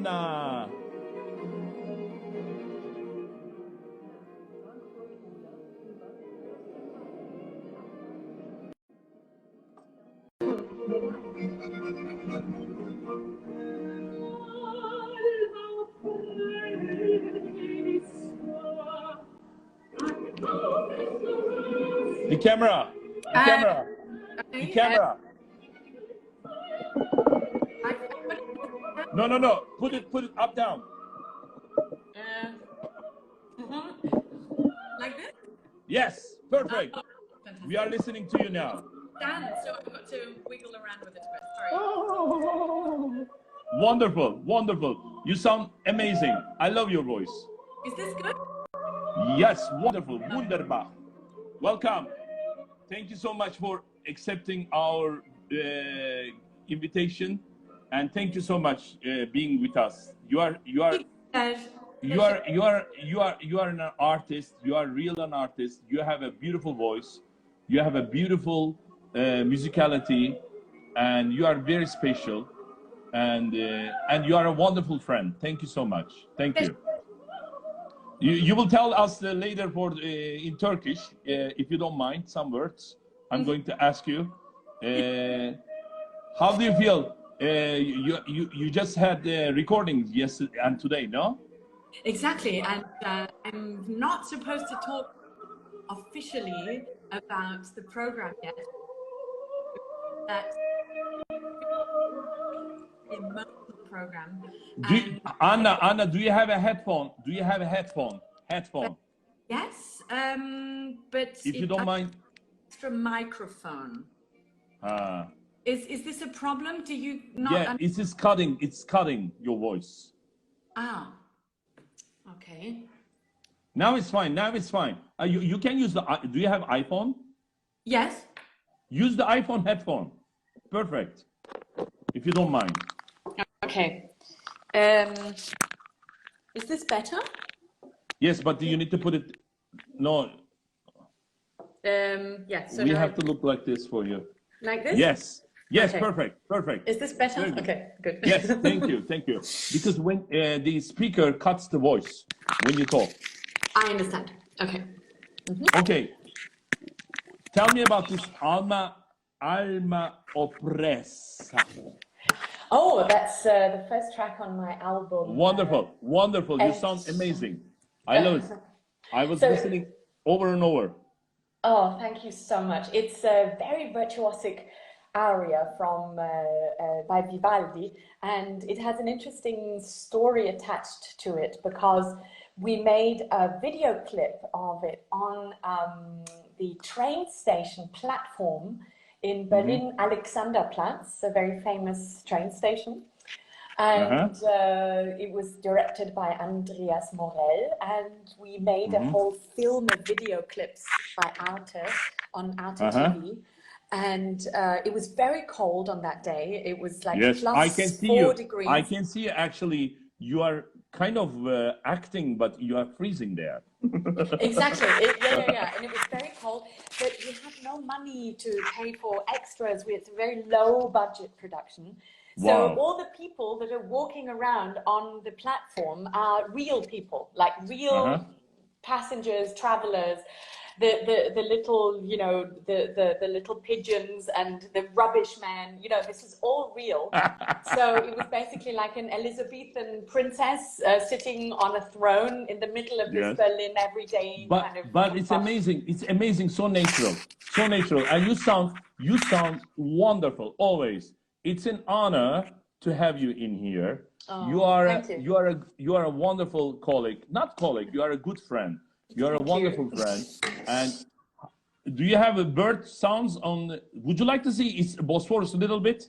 Anna. The camera. The camera. The camera. No, no, no. Put it up, down. Like this? Yes, perfect. We are listening to you now. Stand, so I've got to wiggle around with it a bit. Sorry. Oh. Wonderful, wonderful. You sound amazing. I love your voice. Is this good? Yes, wonderful. Wunderbar. Welcome. Thank you so much for accepting our invitation, and thank you so much being with us. You are an artist. You are real an artist. You have a beautiful voice. You have a beautiful musicality, and you are very special. And you are a wonderful friend. Thank you so much. Thank you. You will tell us later in Turkish, if you don't mind, some words. I'm going to ask you. How do you feel? You just had recordings yesterday and today, no? Exactly, and I'm not supposed to talk officially about the program yet. That's the emotional program. Anna, do you have a headphone? Do you have a headphone? Yes, but if you don't mind. Extra microphone. Is this a problem? Do you not? Yeah, it is cutting. It's cutting your voice. Ah, okay. Now it's fine. Now it's fine. You can use the. Do you have iPhone? Yes. Use the iPhone headphone. Perfect. If you don't mind. Okay. Is this better? Yes, but you need to put it. No. Yeah. So we have to look like this for you. Like this? Yes. Yes. Okay. Perfect. Perfect. Is this better? Okay. Good. Yes. Thank you. Thank you. Because when the speaker cuts the voice when you talk. I understand. Okay. Mm-hmm. Okay. Tell me about this Alma Oppressa. Oh, that's the first track on my album. Wonderful, wonderful. You sound amazing. I love it. I was listening over and over. Oh, thank you so much. It's a very virtuosic aria from by Vivaldi, and it has an interesting story attached to it because we made a video clip of it on the train station platform in Berlin, Alexanderplatz, a very famous train station. And it was directed by Andreas Morel, and we made a whole film of video clips by Arte on Arte TV. And it was very cold on that day. It was like plus 4 degrees. I can see actually you are kind of acting, but you are freezing there. Exactly. Yeah. And it was very cold, but we had no money to pay for extras. It's a very low budget production. So all the people that are walking around on the platform are real people, like real passengers, travelers, the little, you know, the little pigeons and the rubbish man, you know, this is all real. So it was basically like an Elizabethan princess sitting on a throne in the middle of this Berlin everyday kind of. But it's amazing. It's amazing. So natural. So natural. And you sound wonderful always. It's an honor to have you in here. Oh, you are a wonderful colleague. Not colleague. You are a good friend. You are a wonderful friend. And do you have a bird sounds on? Would you like to see Bosphorus a little bit?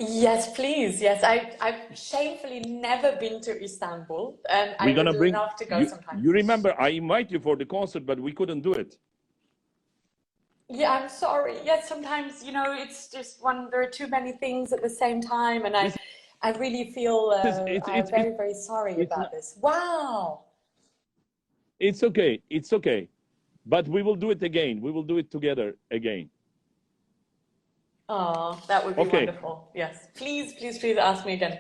Yes, please. Yes, I've shamefully never been to Istanbul, and I would love to go sometime. You remember I invited you for the concert, but we couldn't do it. Yeah, I'm sorry. Yes, sometimes, you know, it's just there are too many things at the same time, and I really feel I'm very, very sorry about this. Wow. It's okay. It's okay. But we will do it again. We will do it together again. Oh, that would be Okay. wonderful. Yes. Please, please, please ask me again.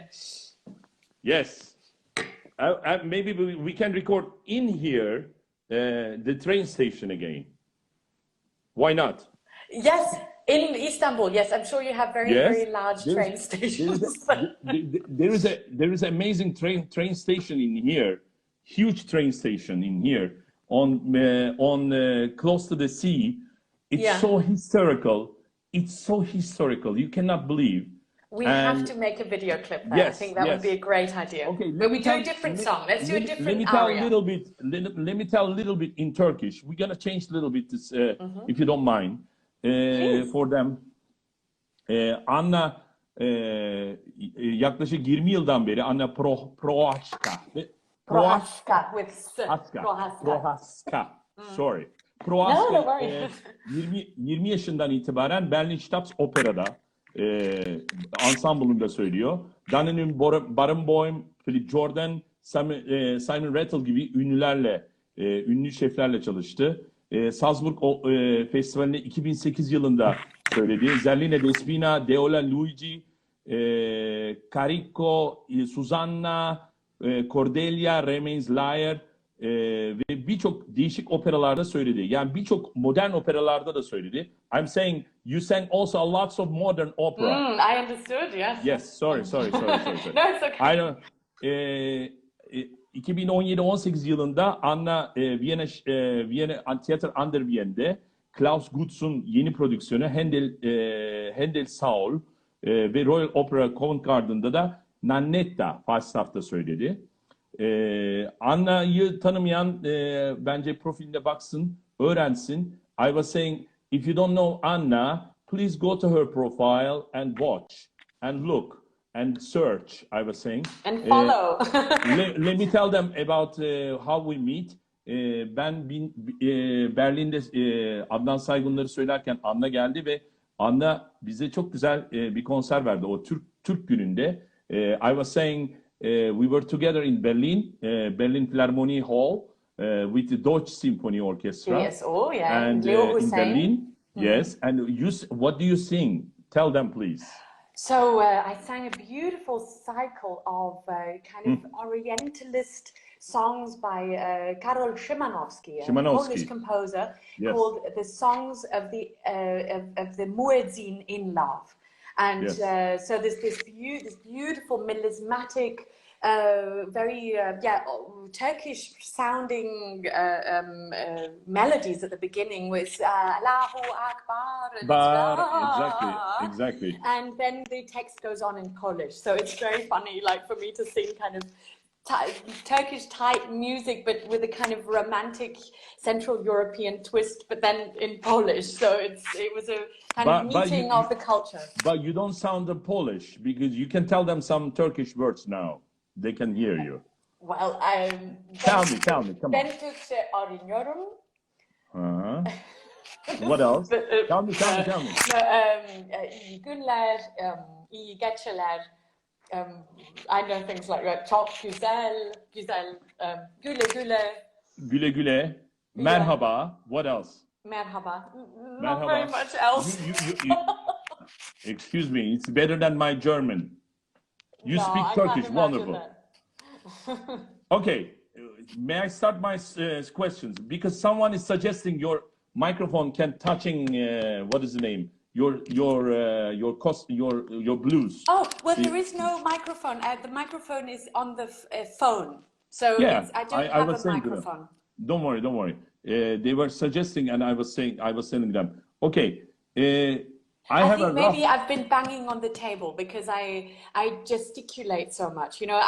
Yes. Maybe we can record in here the train station again. Why not? Yes, in Istanbul. Yes, I'm sure you have very, Yes. very large train stations. There is an amazing train station in here, huge train station in here on close to the sea. It's Yeah. so historical. It's so historical. You cannot believe. We have to make a video clip there. I Yes, think that would be a great idea. Okay, But we do a different song. Let's do a different let me tell aria. a little bit. Let me tell a little bit in Turkish. We're gonna change a little bit this, if you don't mind, for them. Anna yaklaşık 20 yıldan beri Anna Prohaska. Prohaska with S. Prohaska. Sorry. No, Prohaska don't worry. 20 yaşından itibaren Berlin Staatsopera'da ensemble'ında söylüyor. Danne'nin Barenboim, Philip Jordan, Simon Rattle gibi ünlülerle, ünlü şeflerle çalıştı. Salzburg Festivali'nde 2008 yılında söyledi. Zerline Despina, Deola Luigi, Carico, Susanna, Cordelia, Remains Liar ve birçok değişik operalarda söyledi. Yani birçok modern operalarda da söyledi. I'm saying you sang also a lots of modern opera. I understood, yes. Yes, sorry. No, it's okay. I don't. 2017-18 yılında Anna Viyana Theater an der Wien'de Klaus Gutz'un yeni prodüksiyonu Handel Saul ve Royal Opera Covent Garden'da da Nannetta Falstaff'ta söyledi. Anna'yı tanımayan bence profiline baksın, öğrensin. I was saying, if you don't know Anna, please go to her profile and watch and look and search, I was saying. And follow. Let me tell them about how we meet. Ben Berlin'de Adnan Saygunları söylerken Anna geldi ve Anna bize çok güzel bir konser verdi o Türk gününde. I was saying we were together in Berlin, Berlin Philharmonie Hall with the Deutsche Symphony Orchestra. Yes, oh yeah. And in Berlin, yes. And what do you sing? Tell them, please. So I sang a beautiful cycle of kind of Orientalist songs by Karol Szymanowski, a Polish composer, called the Songs of the Muezzin in Love. And so there's this beautiful melismatic, very Turkish sounding melodies at the beginning with Allahu Akbar. Exactly. And then the text goes on in Polish. So it's very funny, like for me to sing kind of Turkish type music, but with a kind of romantic Central European twist, but then in Polish. So it was a kind of meeting of the culture. But you don't sound Polish because you can tell them some Turkish words now. They can hear you. Well, tell me, come on. Ben Türkçe öğreniyorum. What else? Tell me. İyi günler, iyi geceler. I know things like that. Çok güzel, güle güle. Merhaba. What else? Merhaba. Not very much else. Excuse me, it's better than my German. You speak Turkish, wonderful. Okay, may I start my questions? Because someone is suggesting your microphone can touching, what is the name? Your blues. Oh, well, there is no microphone. The microphone is on the phone. So yeah, I don't have a microphone. Don't worry. They were suggesting, and I was telling them, okay. I think maybe I've been banging on the table because I gesticulate so much. You know,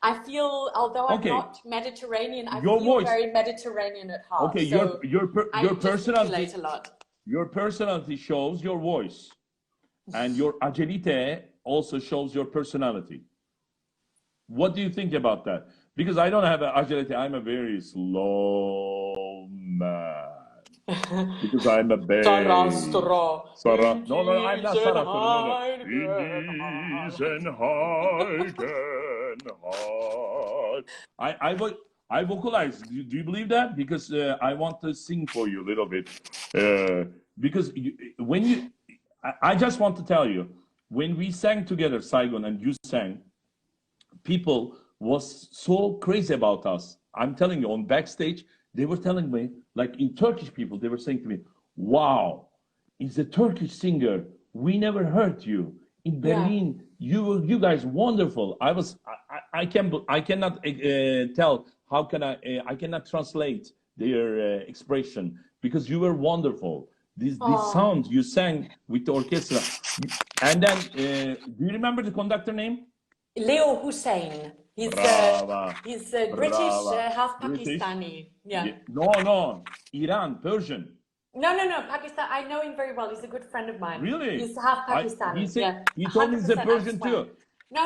I feel, although I'm not Mediterranean, I feel very Mediterranean at heart. Okay, so your personality. A lot. Your personality shows your voice, and your agilite also shows your personality. What do you think about that? Because I don't have an agilite. I'm a very slow man. Because I'm a very... Sarah. No, I'm not Sarah. No. I vocalize. Do you believe that? Because I want to sing for you a little bit. Because when I just want to tell you, when we sang together, Saigon, and you sang, people was so crazy about us. I'm telling you, on backstage, they were telling me, like in Turkish people, they were saying to me, wow, it's a Turkish singer. We never heard you. In Berlin, you guys wonderful. I cannot tell, how can I cannot translate their expression, because you were wonderful. This sound you sang with the orchestra. And then, do you remember the conductor name? Leo Hussein. He's Brava. he's British, half British. Pakistani. Yeah. No, Iran, Persian. No, Pakistan. I know him very well. He's a good friend of mine. Really? He's half Pakistani. He told me he's a 100%, Persian I swear. too. No.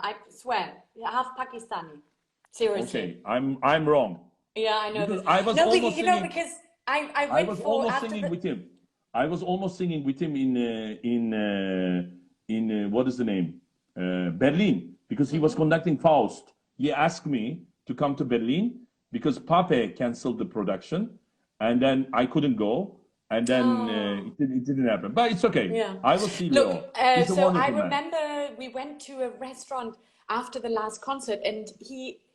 I swear. Half Pakistani. Seriously. Okay, I'm wrong. Yeah, I know Because this. I was No, almost you know, singing. because I I went was for almost after singing the, with him. I was almost singing with him in what is the name? Berlin, because he was conducting Faust. He asked me to come to Berlin because Pape canceled the production, and then I couldn't go, and then it didn't happen. But it's okay. Yeah. I will see Leo. Look, He's a so I wonderful man. remember we went to a restaurant after the last concert, and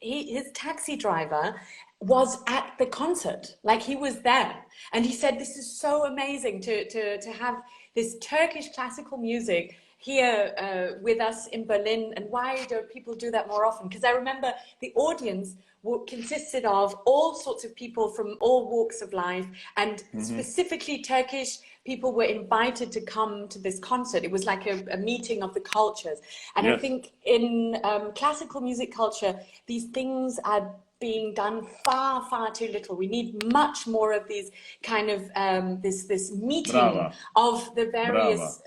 his taxi driver was at the concert, like he was there, and he said, "This is so amazing to have this Turkish classical music here with us in Berlin, and why don't people do that more often?" Because I remember the audience consisted of all sorts of people from all walks of life, and specifically Turkish people were invited to come to this concert. It was like a meeting of the cultures. And I think in classical music culture, these things are being done far too little. We need much more of these kind of this meeting of the various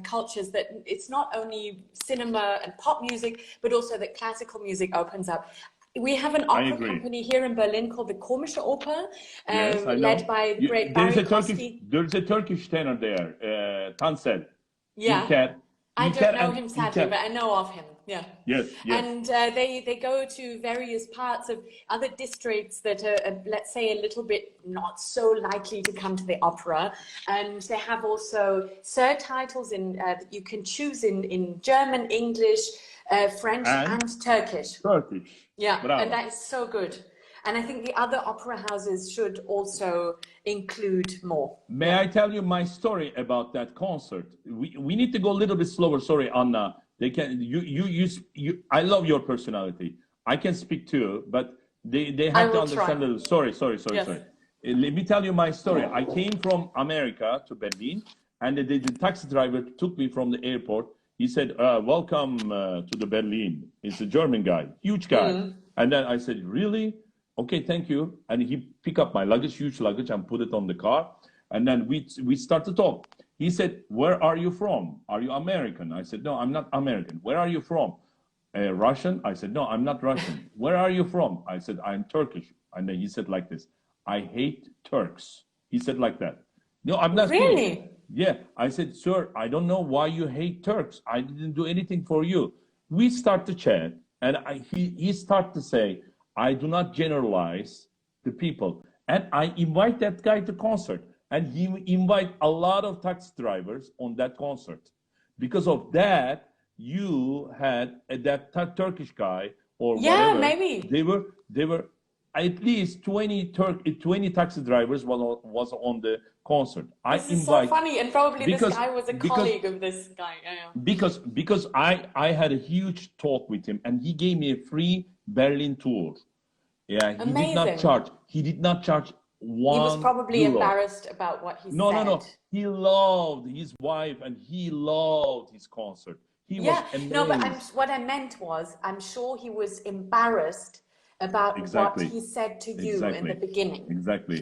cultures, that it's not only cinema and pop music, but also that classical music opens up. We have an opera company here in Berlin called the Komische Oper, led by the great Barry Kosky. There's a Turkish tenor there, Tansel. Yeah. I don't know him sadly, but I know of him. Yeah. Yes. And they go to various parts of other districts that are, let's say, a little bit not so likely to come to the opera. And they have also surtitles that you can choose in German, English, French and Turkish. Yeah, Bravo. And that is so good. And I think the other opera houses should also include more. May I tell you my story about that concert? We need to go a little bit slower. Sorry, Anna. They can you. I love your personality. I can speak too, but they have to understand. Sorry. Let me tell you my story. I came from America to Berlin, and the taxi driver took me from the airport. He said, "Welcome to the Berlin." It's a German guy, huge guy. And then I said, "Really? Okay, thank you." And he picked up my luggage, huge luggage, and put it on the car. And then we start to talk. He said, "Where are you from? Are you American?" I said, "No, I'm not American." "Where are you from?" "Russian?" I said, "No, I'm not Russian." "Where are you from?" I said, "I'm Turkish." And then he said like this, "I hate Turks." He said like that. No, I'm not really kidding. Yeah. I said, "Sir, I don't know why you hate Turks. I didn't do anything for you." We start to chat, and he started to say, "I do not generalize the people." And I invite that guy to concert. And he invite a lot of taxi drivers on that concert. Because of that, you had that Turkish guy or whatever. Maybe They were at least 20 taxi drivers was on the concert. This is so funny, and probably this guy was a colleague of this guy. Because I had a huge talk with him, and he gave me a free Berlin tour. Yeah, he did not charge. He did not charge €1. He was probably embarrassed about what he said. No. He loved his wife, and he loved his concert. He was amazed. No, but what I meant was, I'm sure he was embarrassed about what he said to you in the beginning. Exactly.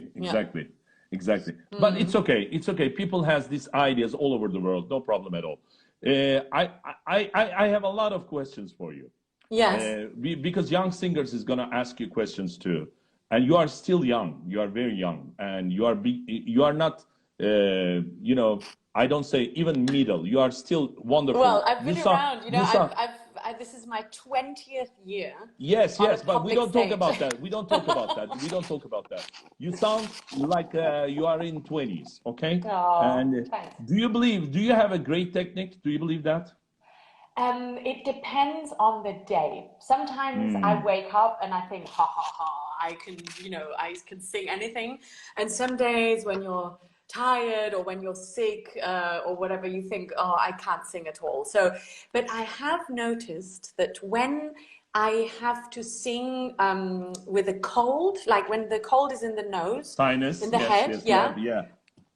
But it's okay. It's okay. People has these ideas all over the world. No problem at all. I have a lot of questions for you. Yes. Because young singers is gonna ask you questions too. And you are still young. You are very young, and you are big. You are not, I don't say even middle. You are still wonderful. Well, I've been around. this is my 20th year. Yes, on a yes, but we public don't talk stage. about that. We don't talk about that. We don't talk about that. You sound like you are in 20s, okay? Oh, And thanks. do you have a great technique? Do you believe that? It depends on the day. Sometimes I wake up and I think, ha ha ha, I can, I can sing anything. And some days when you're tired or when you're sick or whatever, you think, oh, I can't sing at all. So, but I have noticed that when I have to sing with a cold, like when the cold is in the nose, Sinus, in the yes, head, yes, yeah, yeah.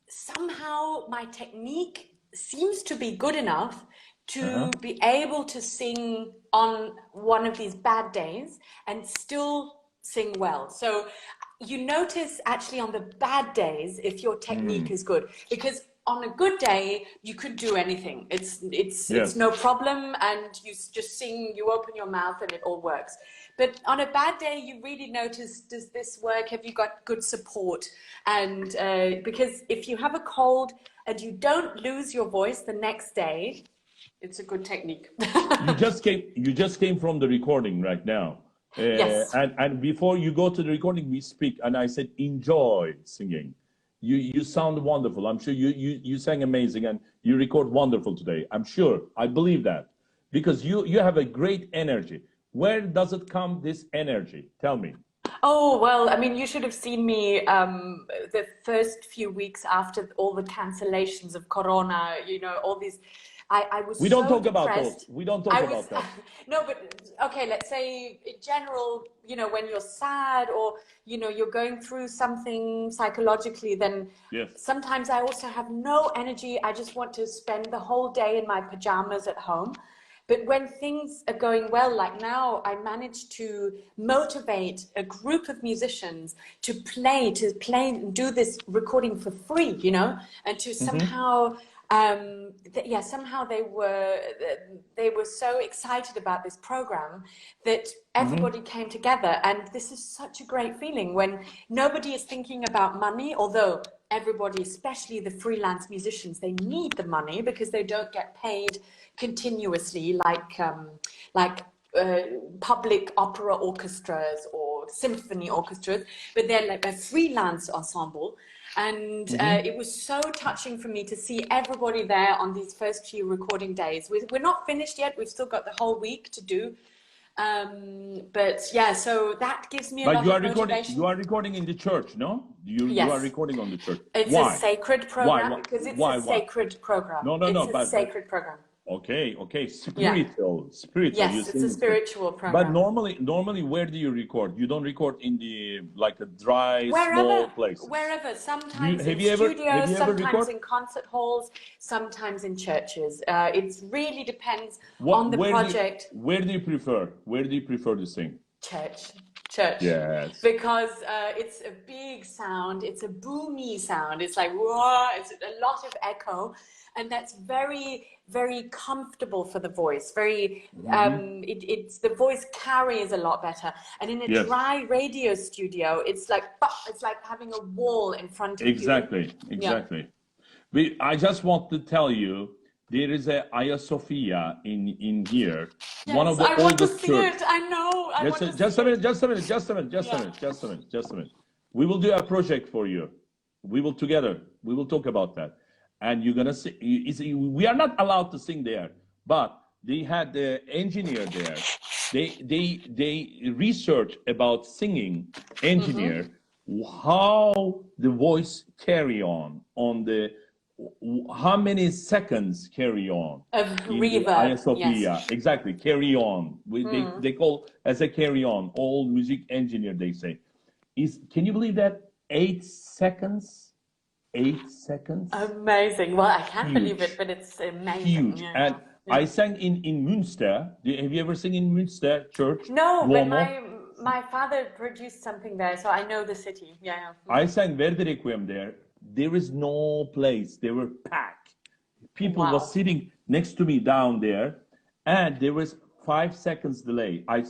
somehow my technique seems to be good enough to be able to sing on one of these bad days and still sing well. So you notice actually on the bad days if your technique is good, because on a good day you could do anything. It's no problem, and you just sing, you open your mouth and it all works. But on a bad day, you really notice, does this work? Have you got good support? And because if you have a cold and you don't lose your voice the next day, it's a good technique. You just came from the recording right now. Yes. And before you go to the recording, we speak, and I said, enjoy singing. You sound wonderful. I'm sure you sang amazing, and you record wonderful today. I'm sure. I believe that. Because you have a great energy. Where does it come, this energy? Tell me. Oh, well, I mean, you should have seen me the first few weeks after all the cancellations of Corona, all these. I was We don't so talk about depressed. those. We don't talk about that. No, but okay, let's say in general, when you're sad or, you're going through something psychologically, then sometimes I also have no energy. I just want to spend the whole day in my pajamas at home. But when things are going well, like now, I managed to motivate a group of musicians to play and do this recording for free, and to somehow, somehow they were so excited about this program that everybody came together. And this is such a great feeling when nobody is thinking about money, although everybody, especially the freelance musicians, they need the money because they don't get paid continuously like public opera orchestras or symphony orchestras, but they're like a freelance ensemble. And it was so touching for me to see everybody there on these first few recording days. We're not finished yet. We've still got the whole week to do. But yeah, so that gives me a lot of motivation. You are recording in the church, no? You are recording on the church. It's Why? a sacred program. Why? Because it's Why? a sacred program. It's a sacred program. Okay, spiritual. Yes, it's a spiritual program. But normally, where do you record? You don't record in the a dry, small place. Wherever. Sometimes in studios, sometimes in concert halls, sometimes in churches. It really depends on the project. Where do you prefer? Where do you prefer to sing? Church. Yes. Because it's a big sound. It's a boomy sound. It's like whoa. It's a lot of echo. And that's very, very comfortable for the voice. Very, it's the voice carries a lot better. And in a dry radio studio, it's like having a wall in front of you. Exactly. Yeah. I just want to tell you, there is a Hagia Sophia in here. Yes, one of the I want to oldest see churches. it. I know. Just a minute. We will do a project for you. We will talk about that. And you're gonna see. We are not allowed to sing there, but they had the engineer there. They research about singing engineer, how the voice carry on the how many seconds carry on of reverb. Yes. Exactly, carry on. They call as a carry on. All music engineer, they say, can you believe that 8 seconds? 8 seconds. Amazing. Well, I can't believe it, but it's amazing. Huge. Yeah. And I sang in Münster. Have you ever sung in Münster church? No, but my father produced something there, so I know the city. Yeah. I sang Verdi Requiem there. There is no place. They were packed. People were sitting next to me down there, and there was 5 seconds delay. I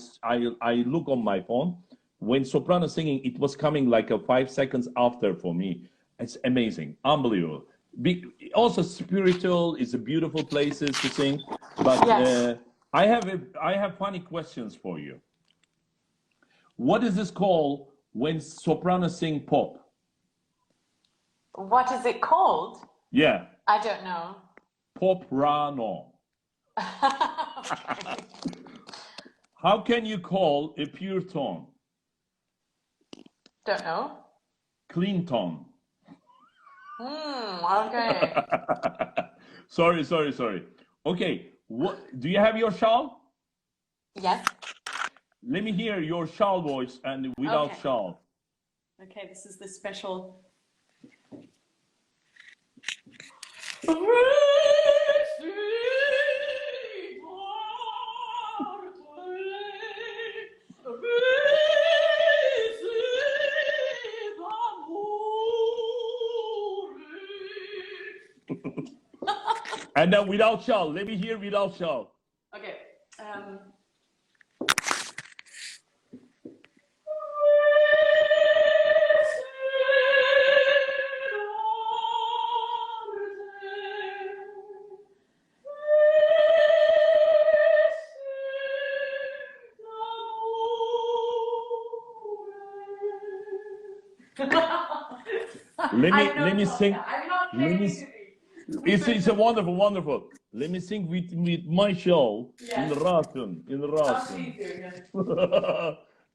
look on my phone. When soprano singing, it was coming like a 5 seconds after for me. It's amazing, unbelievable. Also, spiritual is a beautiful places to sing, but I have funny questions for you. What is this called when sopranos sing pop? What is it called? Yeah. I don't know. Poprano. How can you call a pure tone? Don't know. Clean tone. Okay. Sorry. Okay, what do you have your shawl? Yes. Let me hear your shawl voice and without Okay. shawl. Okay, this is the special. And then without shawl. Let me hear without shawl. Okay. Let me sing. I'm not Let me. It's a wonderful. Let me sing with my shawl in Russian.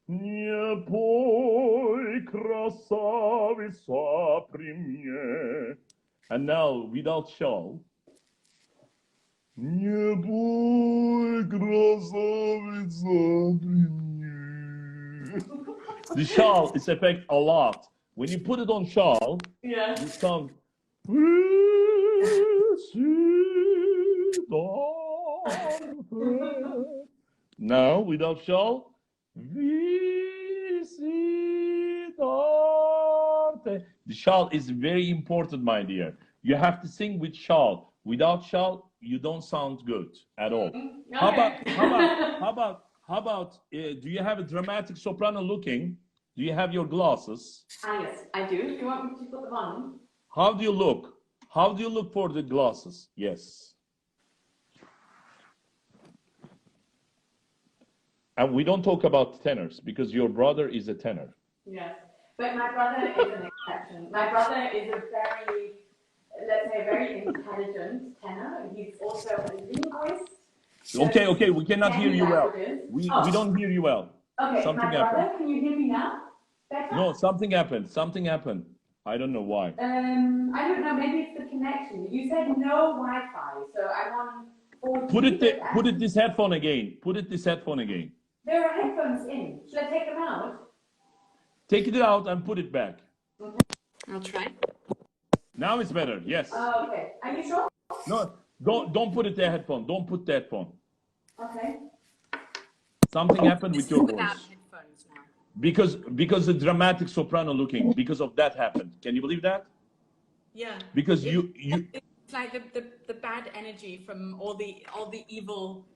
Не пой, красавица, при мне. And now without shawl. Не пой, красавица, при мне. The shawl is affect a lot. When you put it on shawl, you sound. Now without shawl. The shawl is very important, my dear. You have to sing with shawl. Without shawl, you don't sound good at all. Okay. How about? Do you have a dramatic soprano looking? Do you have your glasses? Yes, I do. Do you want me to put them on? How do you look? How do you look for the glasses? Yes. And we don't talk about tenors because your brother is a tenor. Yes, but my brother is an exception. My brother is a very, let's say, very intelligent tenor. He's also a linguist. Okay, we cannot hear you well. We don't hear you well. Okay, Something my brother, happened. can you hear me now? Better? No, something happened. I don't know why. I don't know, maybe it's the connection. You said no Wi-Fi, so I want 4G. Put it this headphone again. There are headphones in. Should I take them out? Take it out and put it back. I'll try. Now it's better. Yes. Oh, okay. Are you sure? No, don't put it the headphone. Don't put the headphone. Okay. Something happened with your Without voice. headphones now. Because the dramatic soprano looking, because of that happened. Can you believe that? Yeah. Because you It's like the bad energy from all the evil.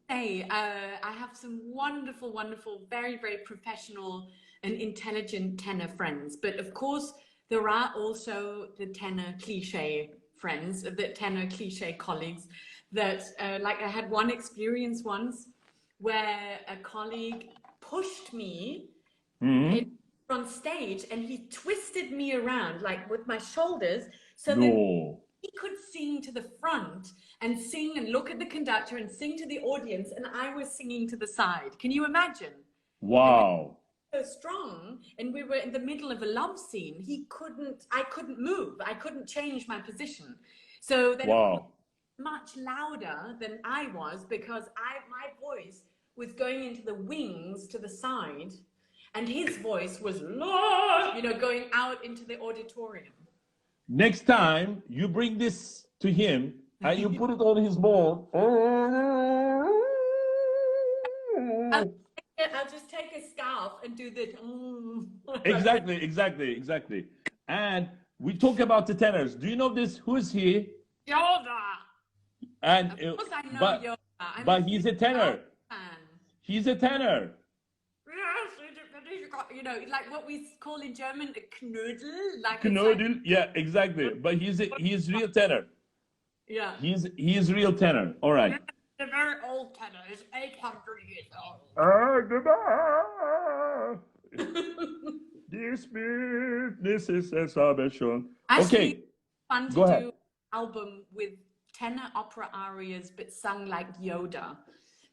Hey, I have some wonderful, very, very professional and intelligent tenor friends. But of course, there are also the tenor cliche friends, the tenor cliche colleagues that, like I had one experience once where a colleague pushed me on stage and he twisted me around like with my shoulders so that he could sing to the front and sing and look at the conductor and sing to the audience, and I was singing to the side. Can you imagine? Wow. So strong, and we were in the middle of a love scene. I couldn't move. I couldn't change my position. So then much louder than I was because my voice was going into the wings to the side, and his voice was going out into the auditorium. Next time you bring this to him and you put it on his board. I'll just take a scarf and do the. Exactly. And we talk about the tenors. Do you know this? Who is he? Yoda. And of course I know Yoda. But he's a tenor. He's a tenor. Yes, you know, like what we call in German a Knödel, like it's like Knödel, yeah, exactly. But he's real tenor. yeah. He's real tenor. All right. The very old tenor is 800 years old. This is a salvation. Actually, Okay, fun to go ahead. do an album with tenor opera arias, but sung like Yoda.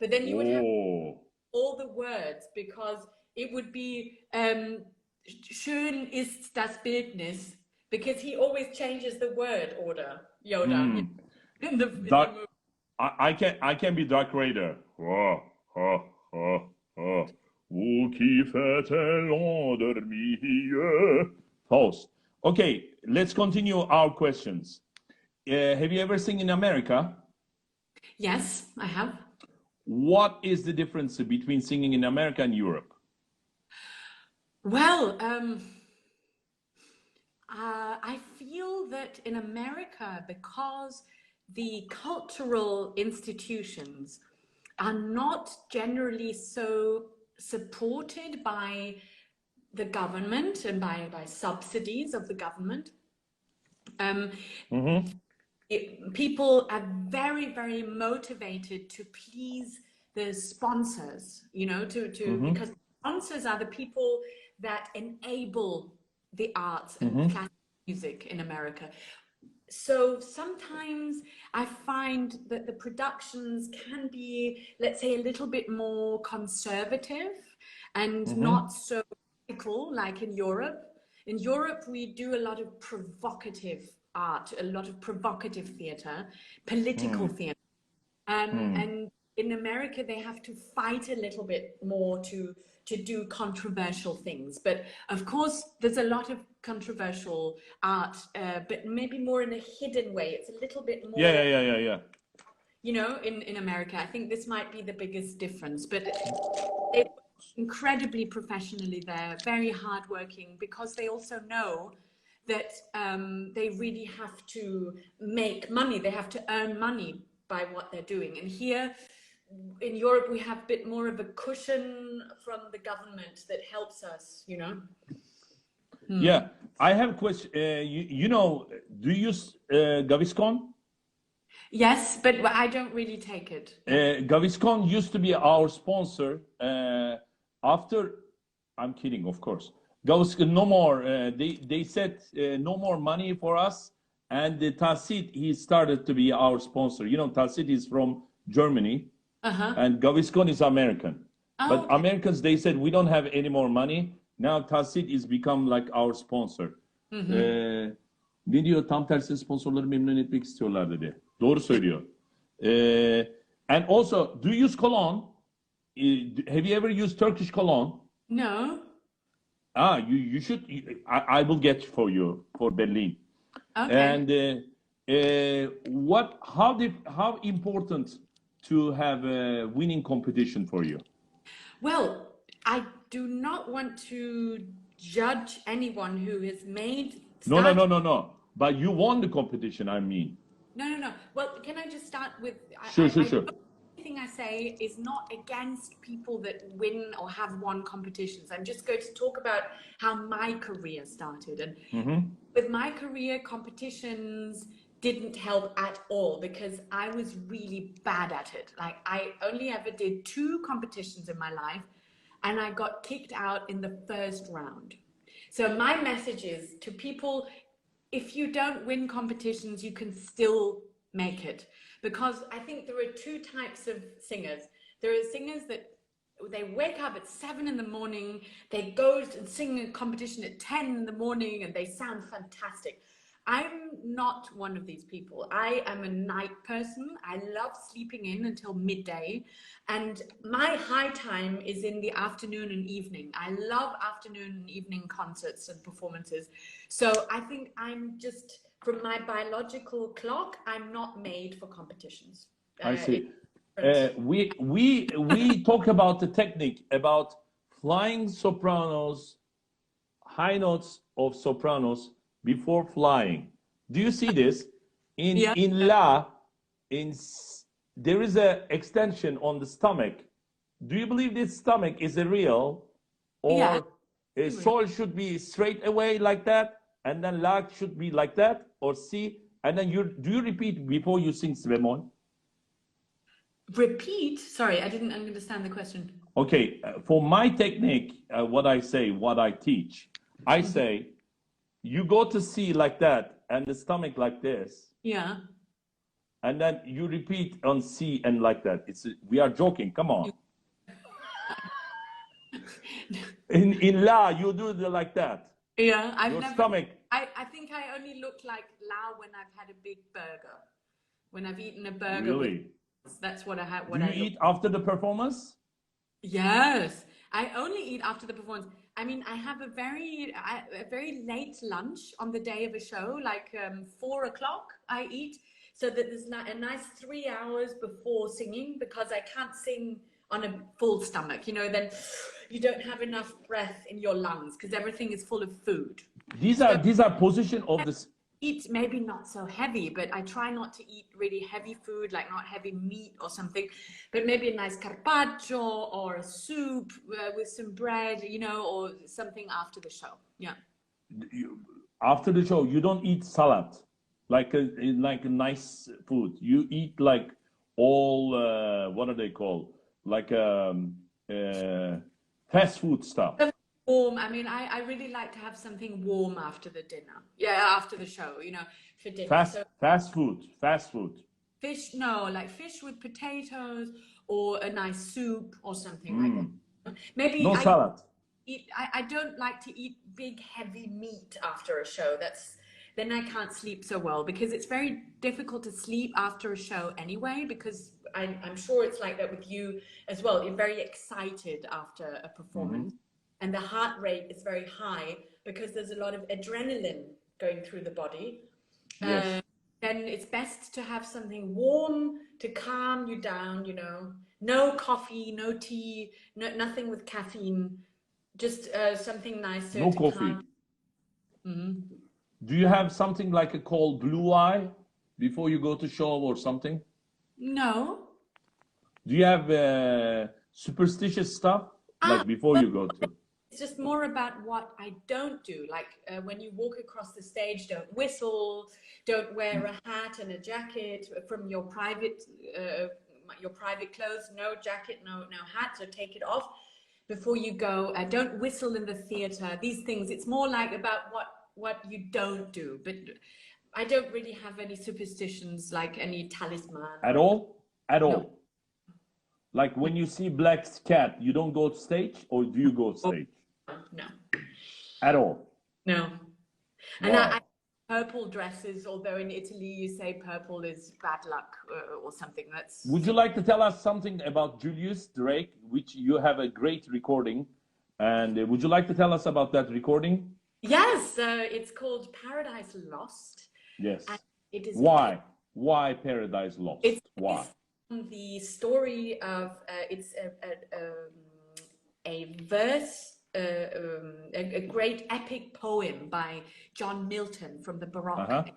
But then you would have Oh. all the words because it would be schön ist das Bildnis because he always changes the word order, Yoda. In the Dark, movie. I can be Dark Raider. Oh, oh, oh, oh. Vous qui faites l'endormi. Toast. Okay, let's continue our questions. Have you ever sing in America? Yes, I have. What is the difference between singing in America and Europe? Well, I feel that in America, because the cultural institutions are not generally so supported by the government and by subsidies of the government, people are very, very motivated to please the sponsors, you know, because sponsors are the people that enable the arts and classical music in America. So sometimes I find that the productions can be, let's say, a little bit more conservative and not so radical like in Europe. In Europe, we do a lot of provocative art, a lot of provocative theatre, political theatre. And in America, they have to fight a little bit more to do controversial things. But of course, there's a lot of controversial art, but maybe more in a hidden way. It's a little bit more, Yeah. you know, in America. I think this might be the biggest difference. But they're incredibly professionally there, very hardworking, because they also know that they really have to make money. They have to earn money by what they're doing. And here in Europe, we have a bit more of a cushion from the government that helps us, you know? Yeah, I have a question. You know, do you use Gaviscon? Yes, but I don't really take it. Gaviscon used to be our sponsor. After, I'm kidding, of course. Gaviscon, no more. They said no more money for us. And the Tasit, he started to be our sponsor. You know, Tasit is from Germany. And Gaviscon is American. But okay. Americans, they said, we don't have any more money. Now Tasit is become like our sponsor. Ne diyor? Tam tersi sponsorları memnun etmek istiyorlar dedi. Doğru söylüyor. And also, do you use cologne? Have you ever used Turkish cologne? No. You should. I will get for you for Berlin. Okay. And how important to have a winning competition for you? Well, I do not want to judge anyone who has made. No. But you won the competition, I mean. No. Well, can I just start with? Sure. Everything I say is not against people that win or have won competitions. I'm just going to talk about how my career started. And with my career, competitions didn't help at all because I was really bad at it. Like I only ever did 2 competitions in my life and I got kicked out in the first round. So my message is to people, if you don't win competitions, you can still make it. Because I think there are 2 types of singers. There are singers that they wake up at 7 in the morning, they go and sing a competition at 10 in the morning and they sound fantastic. I'm not one of these people. I am a night person. I love sleeping in until midday. And my high time is in the afternoon and evening. I love afternoon and evening concerts and performances. So I think I'm just, from my biological clock, I'm not made for competitions. I see. We talk about the technique, about flying sopranos, high notes of sopranos, before flying. Do you see this? In La, there is an extension on the stomach. Do you believe this stomach is a real? Or Sol should be straight away like that, and then La should be like that, or C, and then do you repeat before you sing bemol? Repeat? Sorry, I didn't understand the question. Okay, for my technique, what I say, what I teach, I say, you go to C like that, and the stomach like this. Yeah. And then you repeat on C and like that. We are joking. Come on. In La, you do like that. Yeah, I've never. Stomach. I think I only look like La when I've had a big burger. When I've eaten a burger. Really? That's what I have. Do you eat after the performance? Yes, I only eat after the performance. I mean, I have a very late lunch on the day of a show, like 4 o'clock. I eat so that there's a nice 3 hours before singing, because I can't sing on a full stomach. You know, then you don't have enough breath in your lungs because everything is full of food. These are position of this. Eat maybe not so heavy, but I try not to eat really heavy food, like not heavy meat or something, but maybe a nice carpaccio or a soup with some bread, you know, or something after the show. Yeah. After the show, you don't eat salad, like a nice food. You eat like all what are they called? Like fast food stuff. Warm. I mean, I really like to have something warm after the dinner. Yeah, after the show, you know, for dinner. Fast food. Fish, no, like fish with potatoes or a nice soup or something like that. Maybe no salad. I don't like to eat big, heavy meat after a show. Then I can't sleep so well, because it's very difficult to sleep after a show anyway, because I'm sure it's like that with you as well. You're very excited after a performance. And the heart rate is very high because there's a lot of adrenaline going through the body. Yes. Then it's best to have something warm to calm you down, you know. No coffee, no tea, nothing with caffeine. Just something nice to coffee. Calm. Do you have something like a called blue eye before you go to show or something? No. Do you have superstitious stuff like before you go to? It's just more about what I don't do. Like when you walk across the stage, don't whistle, don't wear a hat and a jacket from your private clothes. No jacket, no hat. So take it off before you go. Don't whistle in the theater. These things. It's more like about what you don't do. But I don't really have any superstitions, like any talisman. At all? At all? No. Like when you see black cat, you don't go to stage, or do you go to stage? No. At all? No. And wow. I purple dresses, although in Italy you say purple is bad luck or something. Would you like to tell us something about Julius Drake, which you have a great recording, and would you like to tell us about that recording? Yes, it's called Paradise Lost. Yes. And it is why Paradise Lost? Why? The story of it's a verse, a great epic poem by John Milton from the Baroque.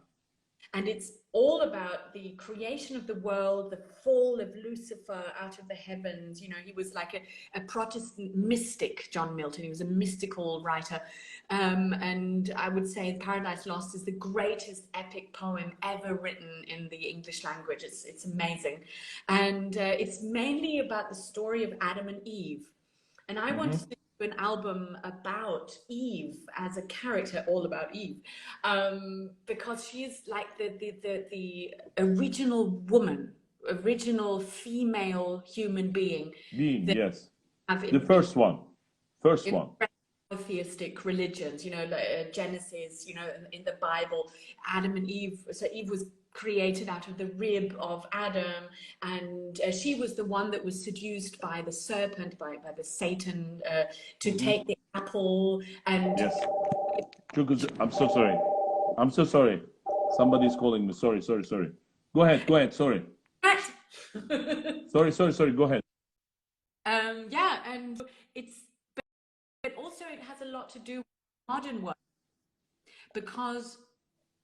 And it's all about the creation of the world, the fall of Lucifer out of the heavens. You know, he was like a Protestant mystic, John Milton. He was a mystical writer. And I would say Paradise Lost is the greatest epic poem ever written in the English language. It's amazing. And it's mainly about the story of Adam and Eve. And I wanted to do an album about Eve as a character, all about Eve, because she's like the original woman, original female human being. Yes. The first one. Monotheistic religions, you know, like Genesis, you know, in the Bible, Adam and Eve. So Eve was created out of the rib of Adam, and she was the one that was seduced by the serpent, by the Satan, to take the apple. And yes, I'm so sorry. Somebody's calling me. Sorry. Go ahead. Sorry. sorry. Go ahead. Yeah, and but also it has a lot to do with modern work, because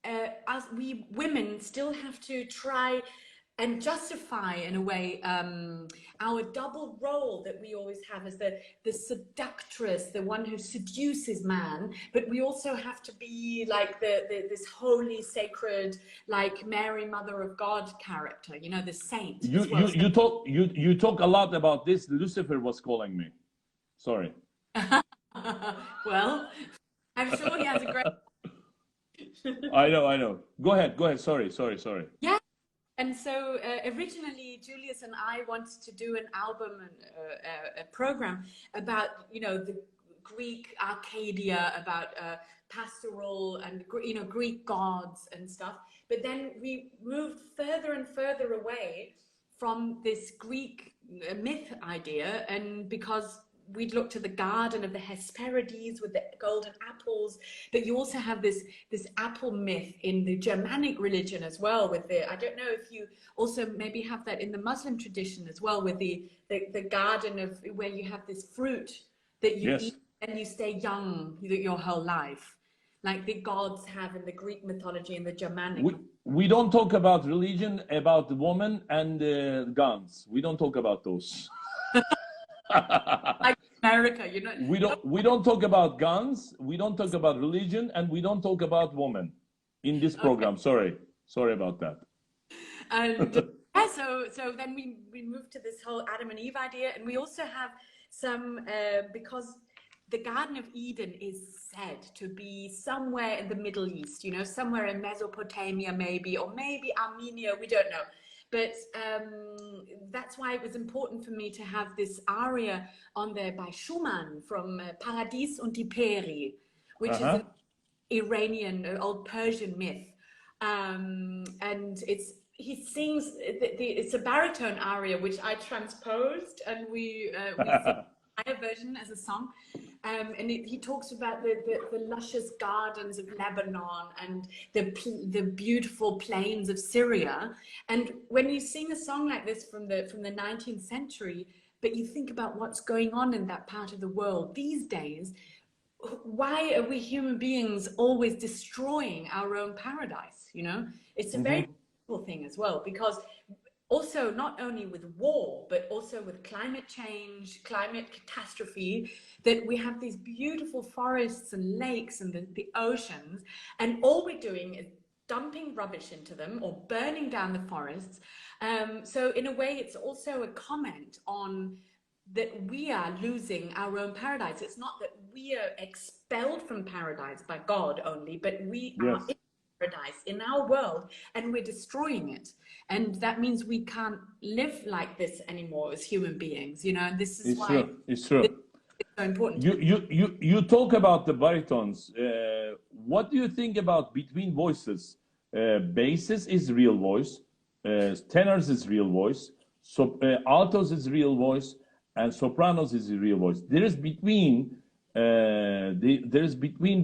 as we women still have to try and justify in a way our double role that we always have as the seductress, the one who seduces man, but we also have to be like this holy, sacred, like Mary, Mother of God character, you know, the saint as well. You talk a lot about this. Lucifer was calling me. Sorry. Well, I'm sure he has a great. I know. Go ahead. Sorry. Yeah. And so originally, Julius and I wanted to do an album and a program about, you know, the Greek Arcadia, about pastoral and, you know, Greek gods and stuff. But then we moved further and further away from this Greek myth idea, and because we'd looked at the garden of the Hesperides with the golden apples, but you also have this apple myth in the Germanic religion as well, with the, I don't know if you also maybe have that in the Muslim tradition as well, with the garden of where you have this fruit that you eat and you stay young your whole life, like the gods have in the Greek mythology and the Germanic. We don't talk about religion, about the woman and guns. We don't talk about those. Like America, you know. We don't talk about guns, we don't talk about religion, and we don't talk about women in this program. Okay. Sorry about that. And yeah, so then we moved to this whole Adam and Eve idea, and we also have some because the Garden of Eden is said to be somewhere in the Middle East, you know, somewhere in Mesopotamia maybe, or maybe Armenia, we don't know. But that's why it was important for me to have this aria on there by Schumann from Paradies und die Peri, which is an Iranian, old Persian myth. And he sings, it's a baritone aria, which I transposed, and we sing a higher version as a song. And he talks about the luscious gardens of Lebanon and the beautiful plains of Syria. And when you sing a song like this from the 19th century, but you think about what's going on in that part of the world these days, why are we human beings always destroying our own paradise? You know, it's a very beautiful thing as well, because also not only with war, but also with climate change, climate catastrophe, that we have these beautiful forests and lakes and the oceans, and all we're doing is dumping rubbish into them or burning down the forests. So in a way, it's also a comment on that we are losing our own paradise. It's not that we are expelled from paradise by God only, but we are in paradise in our world, and we're destroying it. And that means we can't live like this anymore as human beings, you know, and this is why it's true. It's so important. You talk about the baritons. What do you think about between voices? Basses is real voice, tenors is real voice, altos is real voice, and sopranos is real voice. There is between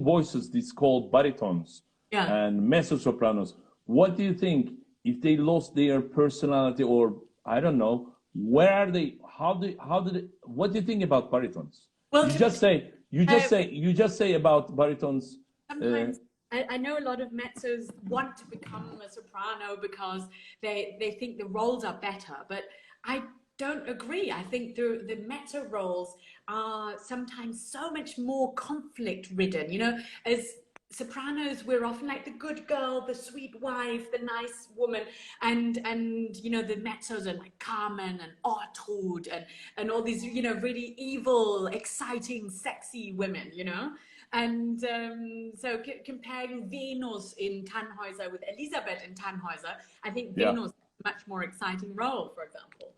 voices, this called baritons and mezzo sopranos. What do you think? If they lost their personality, or I don't know, where are they? How did they, what do you think about baritons? Well, you just say about baritons. Sometimes I know a lot of mezzos want to become a soprano because they think the roles are better, but I don't agree. I think the mezzo roles are sometimes so much more conflict ridden. You know, as sopranos, we're often like the good girl, the sweet wife, the nice woman, and you know, the mezzos are like Carmen and Ortrud and all these, you know, really evil, exciting, sexy women, you know. And so comparing Venus in Tannhäuser with Elisabeth in Tannhäuser, I think Venus has a much more exciting role, for example.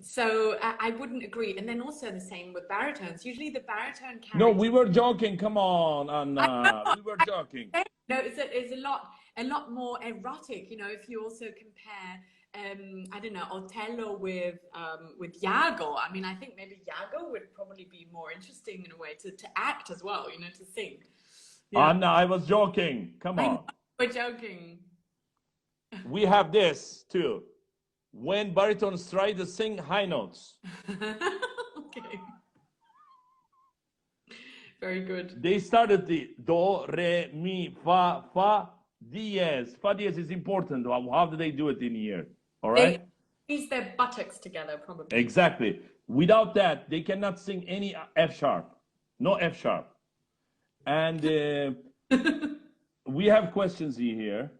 So I wouldn't agree. And then also the same with baritones. Usually the baritone character... No, we were joking. Come on, Anna. We were joking. No, it's a lot more erotic. You know, if you also compare, I don't know, Otello with Iago. I mean, I think maybe Iago would probably be more interesting in a way to act as well. You know, to sing. Yeah. Anna, I was joking. Come on. We're joking. We have this too. When baritones try to sing high notes. Okay. Very good. They started the do, re, mi, fa, fa, Diaz. Fa diaz is important. How do they do it in here? All They right? use their buttocks together, probably. Exactly. Without that, they cannot sing any F sharp. No F sharp. And we have questions here.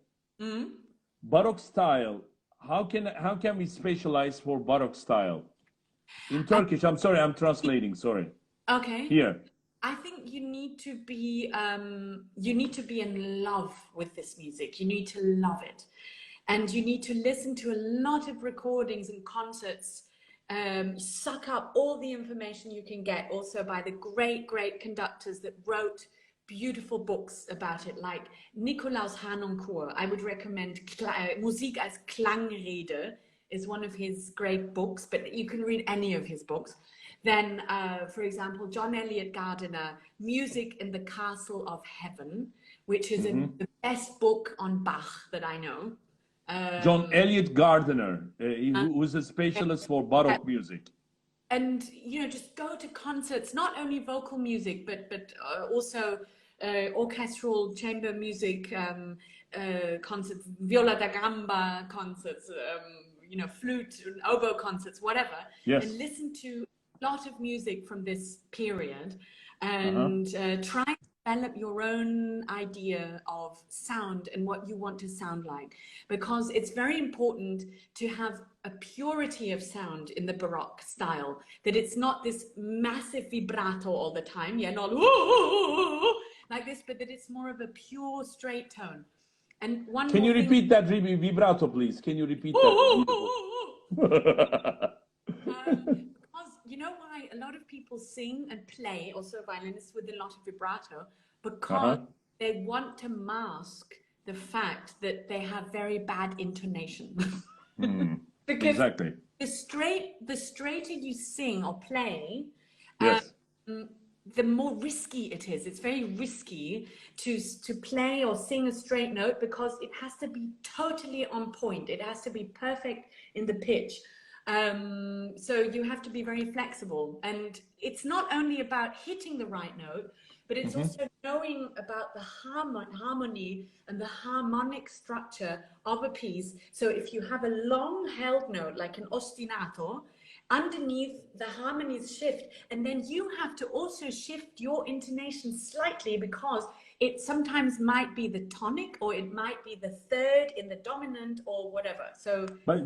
Baroque style. How can we specialize for Baroque style? In Turkish, I'm sorry, I'm translating, sorry. Okay. Here. I think you need to be in love with this music. You need to love it. And you need to listen to a lot of recordings and concerts, suck up all the information you can get also by the great, great conductors that wrote beautiful books about it, like Nikolaus Harnoncourt. I would recommend Musik als Klangrede is one of his great books, but you can read any of his books. Then, for example, John Eliot Gardiner, Music in the Castle of Heaven, which is the best book on Bach that I know. John Eliot Gardiner, who was a specialist for Baroque music. And, you know, just go to concerts, not only vocal music, but also orchestral chamber music concerts, viola da gamba concerts, you know, flute and oboe concerts, whatever. Yes. And listen to a lot of music from this period and try to develop your own idea of sound and what you want to sound like, because it's very important to have a purity of sound in the Baroque style, that it's not this massive vibrato all the time, yeah, not like this, but that it's more of a pure straight tone. And one Can you more repeat that vibrato, please? Can you repeat that? Because you know why a lot of people sing and play, also violinists, with a lot of vibrato, because they want to mask the fact that they have very bad intonation. Because exactly. the straighter you sing or play, Yes. the more risky it is. It's very risky to play or sing a straight note, because it has to be totally on point. It has to be perfect in the pitch. So you have to be very flexible. And it's not only about hitting the right note, but it's also knowing about the harmony and the harmonic structure of a piece. So if you have a long held note, like an ostinato, underneath the harmonies shift, and then you have to also shift your intonation slightly, because it sometimes might be the tonic, or it might be the third in the dominant, or whatever. So, but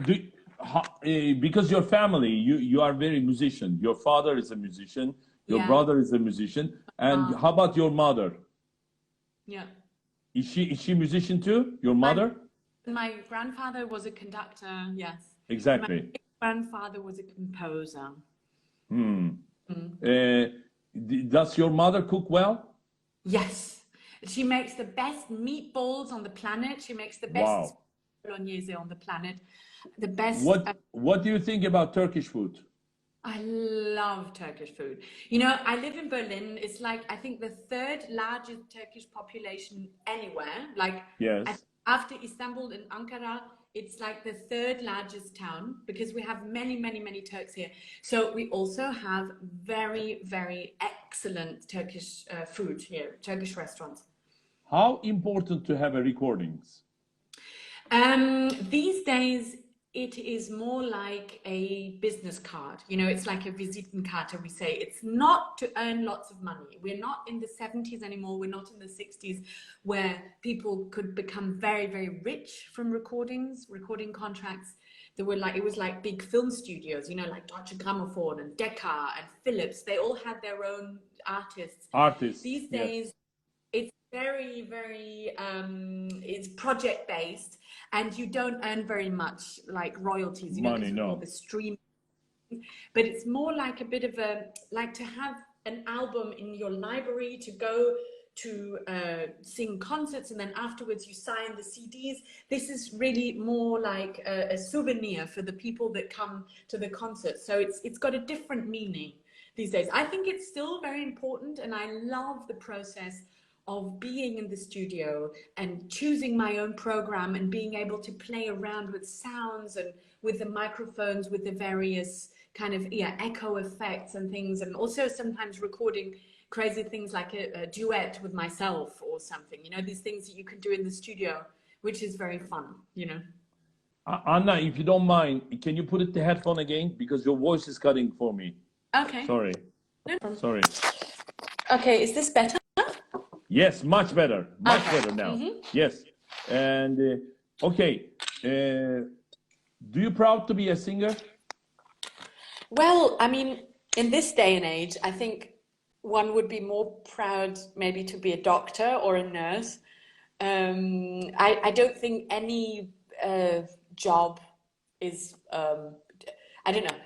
because your family, you are very musician. Your father is a musician. Your brother is a musician. And how about your mother? Yeah. Is she a musician too? Your mother? My grandfather was a conductor. Yes. Exactly. My grandfather was a composer. Does your mother cook well? Yes. She makes the best meatballs on the planet. She makes the best bolognese on the planet. The best. What do you think about Turkish food? I love Turkish food. You know, I live in Berlin. It's like, I think, the third largest Turkish population anywhere. Like, after Istanbul and Ankara, it's like the third largest town, because we have many, many, many Turks here. So we also have very, very excellent Turkish food here, Turkish restaurants. How important to have a recordings? These days, it is more like a business card. You know, it's like a Visitenkarte, we say. It's not to earn lots of money. We're not in the 70s anymore. We're not in the 60s, where people could become very, very rich from recording contracts. There were like, it was like big film studios, you know, like Deutsche Grammophon and Decca and Philips. They all had their own artists. These days, it's very, very, it's project based, and you don't earn very much like royalties, you know, because of the stream. But it's more like a bit of a, like to have an album in your library, to go to sing concerts, and then afterwards you sign the CDs. This is really more like a souvenir for the people that come to the concert. So it's got a different meaning these days. I think it's still very important, and I love the process of being in the studio and choosing my own program and being able to play around with sounds and with the microphones, with the various kind of echo effects and things, and also sometimes recording crazy things like a duet with myself or something, you know, these things that you can do in the studio, which is very fun, you know. Anna, if you don't mind, can you put it the headphone again? Because your voice is cutting for me. Okay. Sorry. No problem. Sorry. Okay, is this better? Yes, much better. Much Okay. better now. Yes. And okay. Do you proud to be a singer? Well, I mean, in this day and age, I think one would be more proud maybe to be a doctor or a nurse. I don't think any job is, I don't know,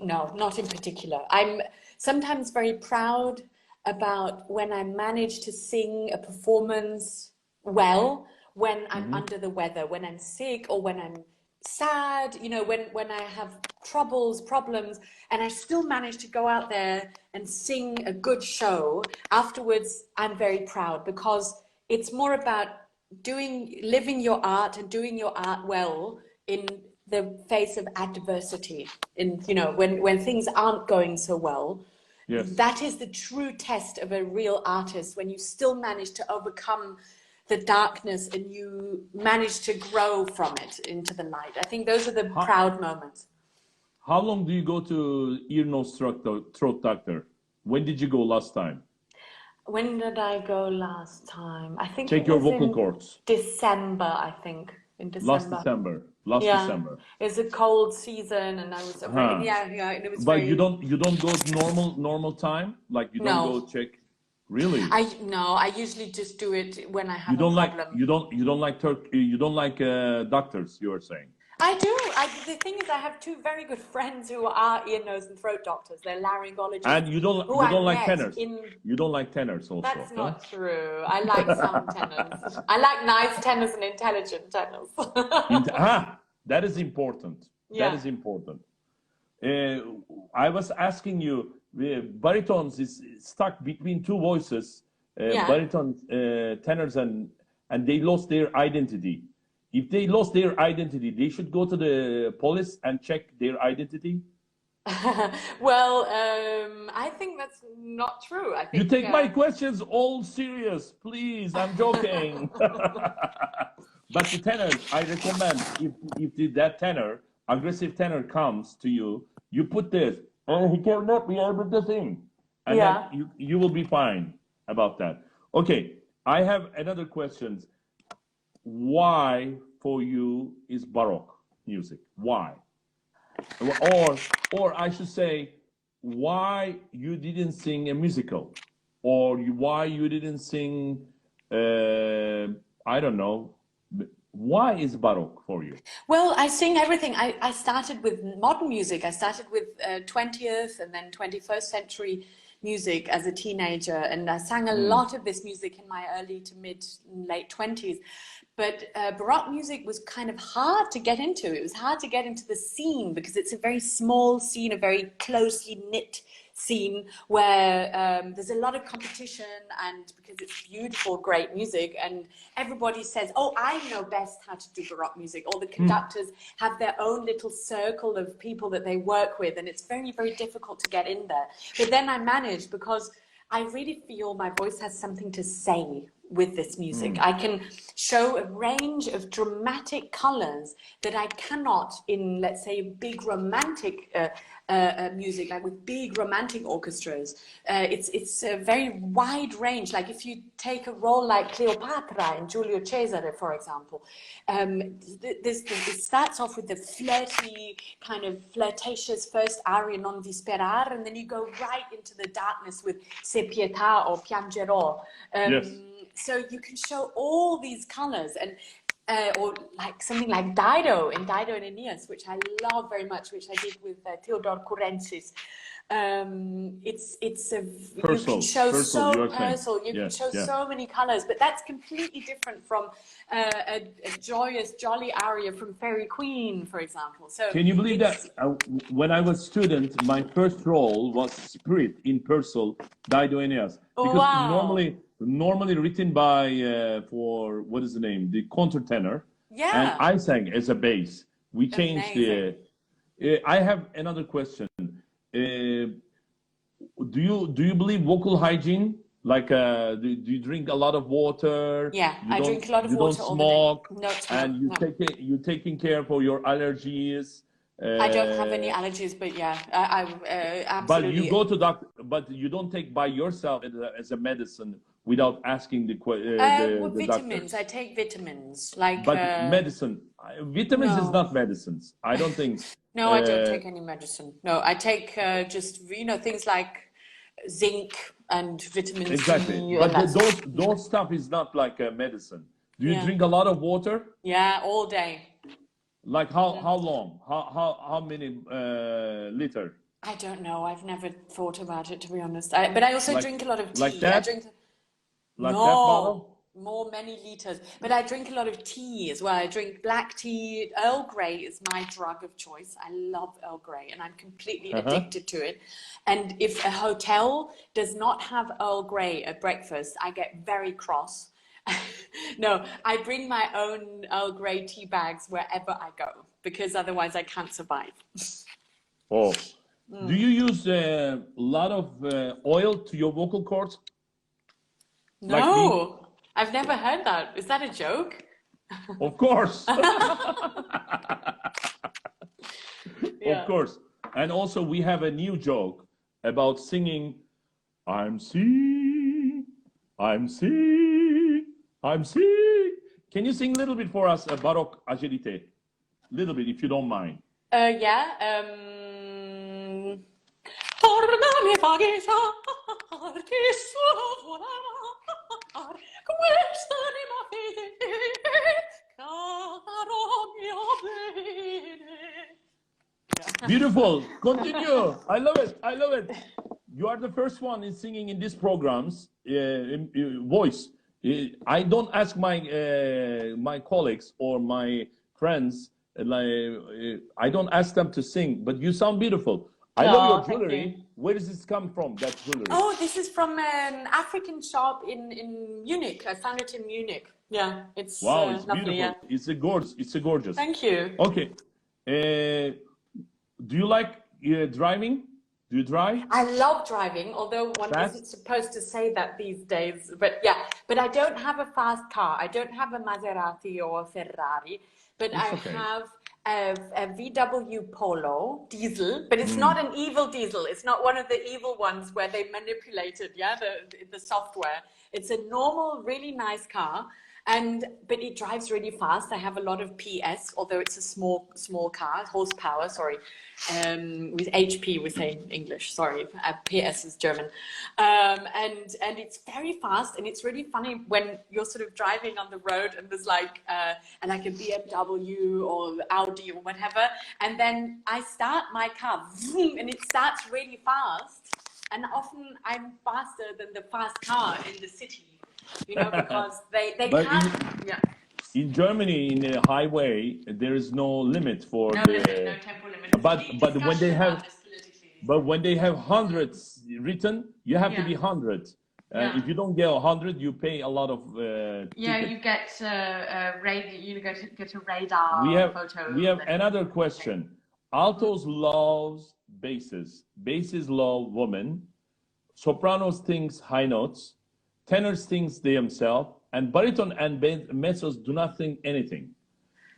no, not in particular. I'm sometimes very proud about when I manage to sing a performance well, when I'm under the weather, when I'm sick or when I'm sad, you know, when I have problems, and I still manage to go out there and sing a good show. Afterwards, I'm very proud because it's more about living your art and doing your art well in the face of adversity. In, you know, when things aren't going so well. Yes. That is the true test of a real artist, when you still manage to overcome the darkness and you manage to grow from it into the light. I think those are the proud moments. How long do you go to ear, nose, throat doctor? When did you go last time? When did I go last time? I think Check it your was vocal in cords. December, I think. In December. Last Yeah. December. It's a cold season and I was afraid, yeah, and it was But very... you don't go to normal time? Like you don't go check? Really? No, I usually just do it when I have You don't a problem. you don't like doctors, you are saying? I do. The thing is, I have two very good friends who are ear, nose, and throat doctors. They're laryngologists. And you don't like tenors. You don't like tenors also. That's not true. I like some tenors. I like nice tenors and intelligent tenors. That is important. Yeah. That is important. I was asking you, baritones is stuck between two voices, baritone tenors, and they lost their identity. If they lost their identity, they should go to the police and check their identity. Well, I think that's not true. I think you take my questions all serious, please. I'm joking. But the tenors, I recommend if that tenor, aggressive tenor, comes to you, you put this. Oh, he cannot be able to sing, and then you will be fine about that. Okay, I have another question. Why for you is Baroque music? Why? Or I should say, why you didn't sing a musical, or why you didn't sing? I don't know. Why is Baroque for you? Well, I sing everything. I started with modern music. I started with 20th and then 21st century music as a teenager, and I sang a lot of this music in my early to late 20s. But Baroque music was kind of hard to get into. It was hard to get into the scene because it's a very small scene, a very closely knit scene where there's a lot of competition, and because it's beautiful, great music, and everybody says, oh, I know best how to do Baroque music. All the conductors have their own little circle of people that they work with, and it's very, very difficult to get in there. But then I managed because I really feel my voice has something to say with this music. I can show a range of dramatic colors that I cannot in, let's say, big romantic music, like with big romantic orchestras. It's a very wide range. Like if you take a role like Cleopatra in Giulio Cesare, for example, it starts off with the flirty, kind of flirtatious first aria, Non disperar, and then you go right into the darkness with Se pietà or Piangerò. So you can show all these colors, and or like something like Dido and Aeneas, which I love very much, which I did with Theodore Kurensis. It's a you can show so many colors, but that's completely different from a joyous, jolly aria from Fairy Queen, for example. So can you believe that when I was student, my first role was Spirit in Purcell, Dido Aeneas, because normally written by for what is the name, the countertenor, and I sang as a bass. We changed the. I have another question. do you believe vocal hygiene? Like, do you drink a lot of water? Yeah, I drink a lot of You don't water all the day. smoke, No smoke, and no. you're taking care for your allergies. I don't have any allergies, but yeah, I But you absolutely. go to doctor, but you don't take by yourself as a medicine without asking the Vitamins. I doctors. take vitamins like But medicine, vitamins is no, not medicines. I don't think. no, I don't take any medicine. No, I take just things like zinc and vitamin Exactly. C and But that stuff. those stuff is not like a medicine. Do you Yeah, drink a lot of water? yeah, all day. Like how long? How many liter? I don't know. I've never thought about it to be honest. But I also Like drink a lot of like tea. I that? drink Like that no bottle? more many liters. But I drink a lot of tea as well. I drink black tea. Earl Grey is my drug of choice. I love Earl Grey, and I'm completely Uh-huh. addicted to it. And if a hotel does not have Earl Grey at breakfast, I get very cross. No, I bring my own Earl Grey tea bags wherever I go because otherwise I can't survive. Oh. Do you use a lot of oil to your vocal cords like me? No, I've never heard that. Is that a joke? Of course. Of Yeah. course. And also we have a new joke about singing I'm sick, I'm sick, I'm sick. Can you sing a little bit for us, Baroque Agilite? Little bit, if you don't mind. Yeah. Tornami paghesarti sovolar, questa anima fede, caro mio bene. Beautiful. Continue. I love it. I love it. You are the first one in singing in these programs, voice. I don't ask my colleagues or my friends. I don't ask them to sing, but you sound beautiful. I love your Oh, thank you. jewelry. Where does this come from? That jewelry. Oh, this is from an African shop in Munich. I found it in Munich. Yeah, it's Wow, it's lovely. beautiful. Yeah. It's a gorgeous. It's a gorgeous. Thank you. Okay. Do you like driving? Do you drive? I love driving, although one Fast? isn't supposed to say that these days. But yeah, but I don't have a fast car. I don't have a Maserati or a Ferrari, but I It's okay. have a VW Polo diesel, but it's not an evil diesel. It's not one of the evil ones where they manipulated, yeah, the software. It's a normal, really nice car. But it drives really fast. I have a lot of PS, although it's a small car, horsepower, sorry. With HP we say in English, sorry. PS is German. And it's very fast, and it's really funny when you're sort of driving on the road and there's like a BMW or Audi or whatever, and then I start my car and it starts really fast, and often I'm faster than the fast car in the city. Because they But can't. Yeah. in Germany, in the highway, there is no limit for No the. limit, no tempo limit. But when they Discussion about have, this politically. but when they have hundreds written, you have to Yeah. be 100. Yeah. If you don't get 100, you pay a lot of Yeah, ticket. you get get a radar photo. We have another question. Altos loves basses. Basses love women. Sopranos thinks high notes. Tenors thinks themselves. And baritone and mezzos do not think anything.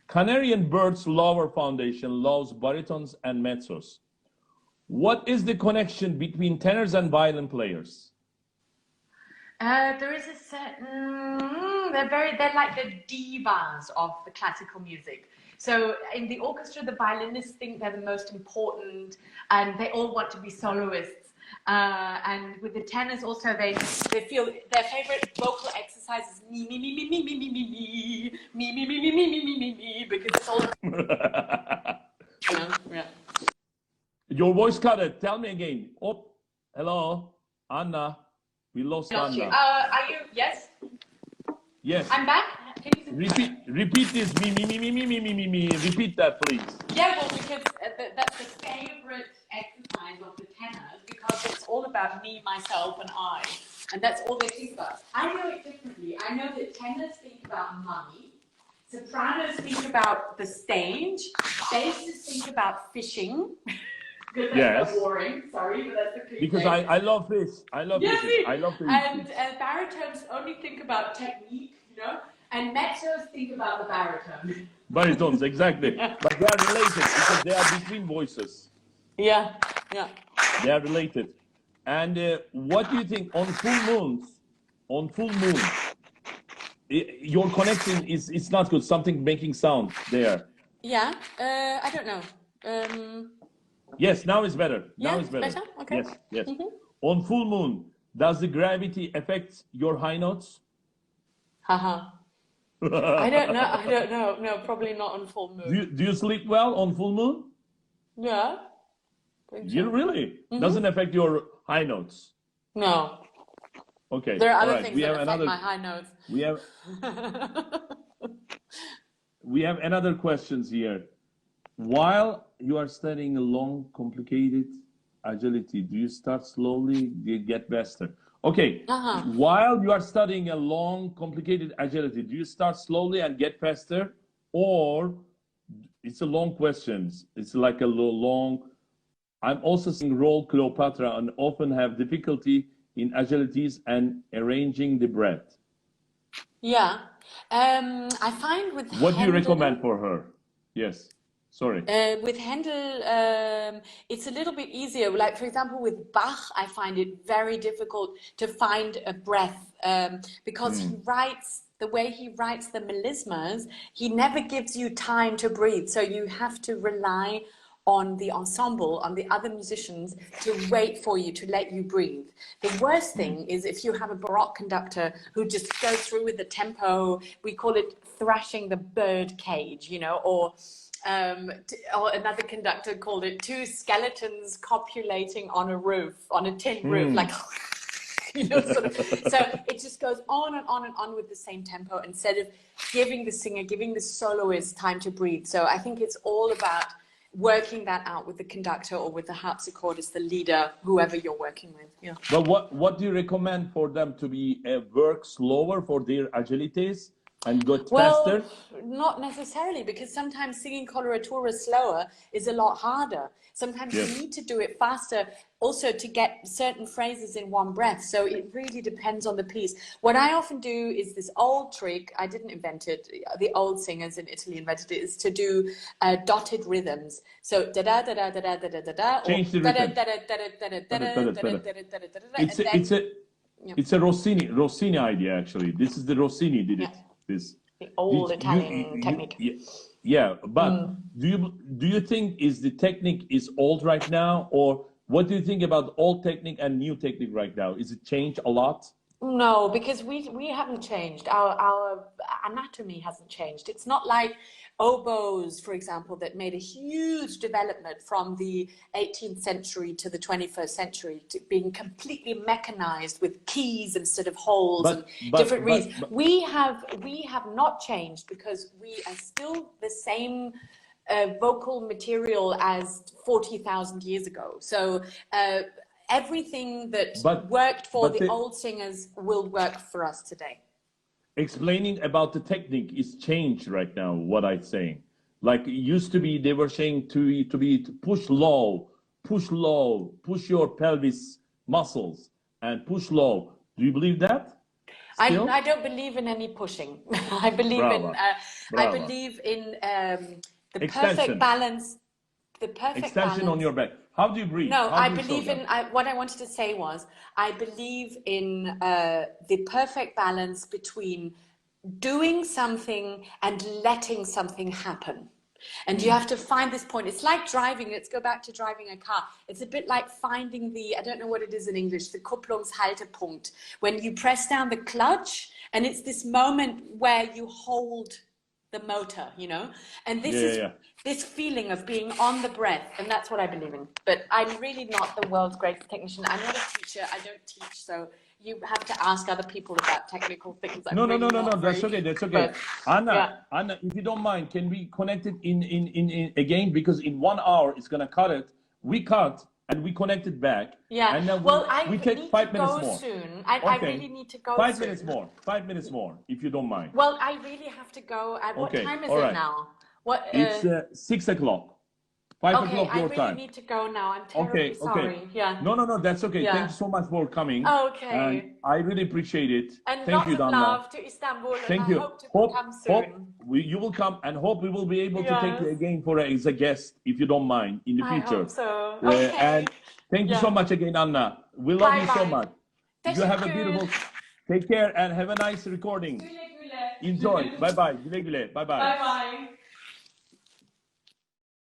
Canarian Birds Lover Foundation loves baritones and mezzos. What is the connection between tenors and violin players? There is a certain. They're like the divas of the classical music. So in the orchestra, the violinists think they're the most important, and they all want to be soloists. And with the tenors also, they feel their favorite vocal exercise is me me me me me me me me me me me me me me me me me me because it's all yeah. Your voice cut it. Tell me again. Oh, hello, Anna. We lost Lost you. Anna. Are you? Yes. Yes. I'm back. Can you Repeat this. Me. Repeat that, please. Yeah, well, because that's the favorite exercise of the tenors because it's all about me, myself, and I. And that's all they think about. I know it differently. I know that tenors think about money, sopranos think about the stage, basses think about fishing, Because that's Yes. so boring. Sorry, but that's the cliche. Because I love this. I love this. I love this. And baritones only think about technique, you know, and mezzos think about the baritone. Baritones, exactly. But they are related because they are between voices. Yeah, yeah. They are related. And what do you think on full moons? On full moon, your connection is it's not good. Something making sound there. Yeah, I don't know. Yes, now it's better. Now Yeah, it's better. better? Okay. Yes, yes. On full moon, does the gravity affect your high notes? Haha. I don't know. I don't know. No, probably not on full moon. Do you sleep well on full moon? Yeah. You really? Doesn't affect your high notes? No. Okay. There are other right. things that affect my high notes. We have another questions here. While you are studying a long, complicated agility, do you start slowly? Do you get faster? Okay. While you are studying a long, complicated agility, do you start slowly and get faster, or it's a long question? It's like a long. I'm also seeing role Cleopatra and often have difficulty in agilities and arranging the breath. Yeah. I find with What do you recommend for her? Yes. Sorry. With Handel, it's a little bit easier. Like, for example, with Bach, I find it very difficult to find a breath because he writes, the way he writes the melismas, he never gives you time to breathe. So you have to rely on the ensemble, on the other musicians to wait for you, to let you breathe. The worst thing is if you have a Baroque conductor who just goes through with the tempo, we call it thrashing the bird cage, you know, or another conductor called it two skeletons copulating on a roof, on a tin roof, like, you know, sort of. So it just goes on and on and on with the same tempo instead of giving the singer, giving the soloist time to breathe. So I think it's all about working that out with the conductor or with the harpsichordist, the leader, whoever you're working with. Yeah. But what do you recommend for them to be work slower for their agilities and go faster? Not necessarily, because sometimes singing coloratura slower is a lot harder. Sometimes you need to do it faster also to get certain phrases in one breath. So it really depends on the piece. What I often do is this old trick, I didn't invent it, the old singers in Italy invented it, is to do dotted rhythms. So da da da da da da da da da. Change the rhythm. It's a Rossini idea actually. This is the Rossini did it. This the old Italian technique. Yeah, but do you think is the technique is old right now, or what do you think about old technique and new technique right now? Is it changed a lot? No, because we haven't changed. Our anatomy hasn't changed. It's not like oboes, for example, that made a huge development from the 18th century to the 21st century, to being completely mechanized with keys instead of holes and different reeds. We have not changed because we are still the same vocal material as 40,000 years ago. So everything that worked for the old singers will work for us today. Explaining about the technique is changed right now, what I'm saying. Like it used to be, they were saying to push low, push your pelvis muscles and push low. Do you believe that? I don't believe in any pushing. I believe in the perfect balance. The perfect extension balance. On your back. How do you breathe? No, I believe in, what I wanted to say was, I believe in the perfect balance between doing something and letting something happen. And you have to find this point. It's like driving. Let's go back to driving a car. It's a bit like finding the, I don't know what it is in English, the Kupplungshaltepunkt. When you press down the clutch, and it's this moment where you hold the motor, you know, and this is this feeling of being on the breath, and that's what I believe in. But I'm really not the world's greatest technician. I'm not a teacher. I don't teach, so you have to ask other people about technical things. No. That's okay. That's okay. But, Anna, if you don't mind, can we connect it in again, because in 1 hour it's gonna cut it. We cut and we connect it back. Yeah. And then we take 5 minutes more. Soon. I really need to go. 5 minutes more. 5 minutes more, if you don't mind. Well, I really have to go. At what time is it now? What? It's 6 o'clock. 5 Okay, o'clock I your really time. need to go now. I'm terribly sorry. Yeah. No, that's okay. Yeah. Thank you so much for coming. Okay. And I really appreciate it. And Thank lots you, of Danla. love to Istanbul, and Thank I you. hope to Hope come soon. you will come, and hope we will be able to take you Yes. again for as a guest, if you don't mind, in the I future. hope so. Okay. And thank you so much again, Anna. We love you so Bye. much. You have a beautiful. Take care and have a nice recording. Güle güle. Enjoy. Bye bye. Güle güle. Bye bye. Bye bye.